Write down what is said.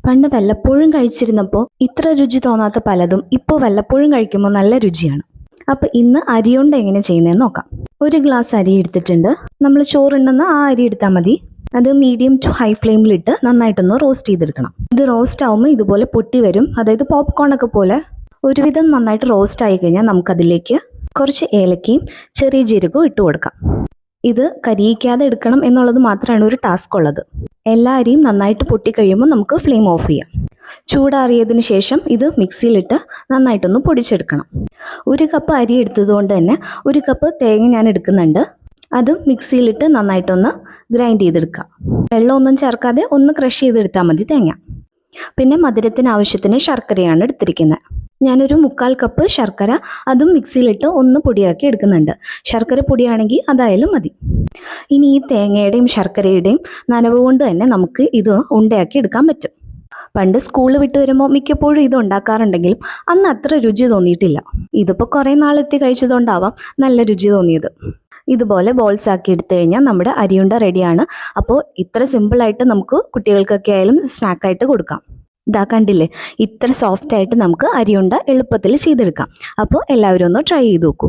പണ്ട് വല്ലപ്പോഴും കഴിച്ചിരുന്നപ്പോൾ ഇത്ര രുചി തോന്നാത്ത പലതും ഇപ്പോൾ വല്ലപ്പോഴും കഴിക്കുമ്പോൾ നല്ല രുചിയാണ്. അപ്പോൾ ഇന്ന് അരി കൊണ്ട് എങ്ങനെ ചെയ്യുന്നതെന്ന് നോക്കാം. ഒരു ഗ്ലാസ് അരി എടുത്തിട്ടുണ്ട്. നമ്മൾ ചോറുണ്ടെന്ന് ആ അരി എടുത്താൽ മതി. അത് മീഡിയം ടു ഹൈ ഫ്ലെയിമിലിട്ട് നന്നായിട്ടൊന്ന് റോസ്റ്റ് ചെയ്തെടുക്കണം. ഇത് റോസ്റ്റ് ആവുമ്പോൾ ഇതുപോലെ പൊട്ടി വരും. അതായത് പോപ്കോൺ ഒക്കെ പോലെ ഒരുവിധം നന്നായിട്ട് റോസ്റ്റ് ആയി കഴിഞ്ഞാൽ നമുക്കതിലേക്ക് കുറച്ച് ഏലക്കയും ചെറിയ ജീരകവും ഇട്ട് കൊടുക്കാം. ഇത് കരിയിക്കാതെ എടുക്കണം എന്നുള്ളത് മാത്രമാണ് ഒരു ടാസ്ക് ഉള്ളത്. എല്ലാ അരിയും നന്നായിട്ട് പൊട്ടിക്കഴിയുമ്പോൾ നമുക്ക് ഫ്ലെയിം ഓഫ് ചെയ്യാം. ചൂടാറിയതിന് ശേഷം ഇത് മിക്സിയിലിട്ട് നന്നായിട്ടൊന്ന് പൊടിച്ചെടുക്കണം. 1 കപ്പ് അരി എടുത്തതുകൊണ്ട് തന്നെ 1 കപ്പ് തേങ്ങ ഞാൻ എടുക്കുന്നുണ്ട്. അത് മിക്സിയിലിട്ട് നന്നായിട്ടൊന്ന് ഗ്രൈൻഡ് ചെയ്തെടുക്കുക. വെള്ളമൊന്നും ചേർക്കാതെ ഒന്ന് ക്രഷ് ചെയ്തെടുത്താൽ മതി തേങ്ങ. പിന്നെ മധുരത്തിന് ആവശ്യത്തിന് ശർക്കരയാണ് എടുത്തിരിക്കുന്നത്. ഞാനൊരു 1/4 കപ്പ് ശർക്കര അതും മിക്സിയിലിട്ട് ഒന്ന് പൊടിയാക്കി എടുക്കുന്നുണ്ട്. ശർക്കര പൊടിയാണെങ്കിൽ അതായാലും മതി. ഇനി ഈ തേങ്ങയുടെയും ശർക്കരയുടെയും നനവ് കൊണ്ട് തന്നെ നമുക്ക് ഇത് ഉണ്ടയാക്കി എടുക്കാൻ പറ്റും. പണ്ട് സ്കൂൾ വിട്ട് വരുമ്പോൾ മിക്കപ്പോഴും ഇത് ഉണ്ടാക്കാറുണ്ടെങ്കിലും അന്ന് അത്ര രുചി തോന്നിയിട്ടില്ല. ഇതിപ്പോൾ കുറേ നാളെത്തി കഴിച്ചതുകൊണ്ടാവാം നല്ല രുചി തോന്നിയത്. ഇതുപോലെ ബോൾസ് ആക്കി എടുത്തു കഴിഞ്ഞാൽ നമ്മുടെ അരിയുണ്ട റെഡിയാണ്. അപ്പോൾ ഇത്ര സിമ്പിളായിട്ട് നമുക്ക് കുട്ടികൾക്കൊക്കെ ആയാലും സ്നാക്കായിട്ട് കൊടുക്കാം. ഇതാ കണ്ടില്ലേ, ഇത്ര സോഫ്റ്റായിട്ട് നമുക്ക് അരിയുണ്ട എളുപ്പത്തിൽ ചെയ്തെടുക്കാം. അപ്പോൾ എല്ലാവരും ഒന്ന് ട്രൈ ചെയ്ത് നോക്കൂ.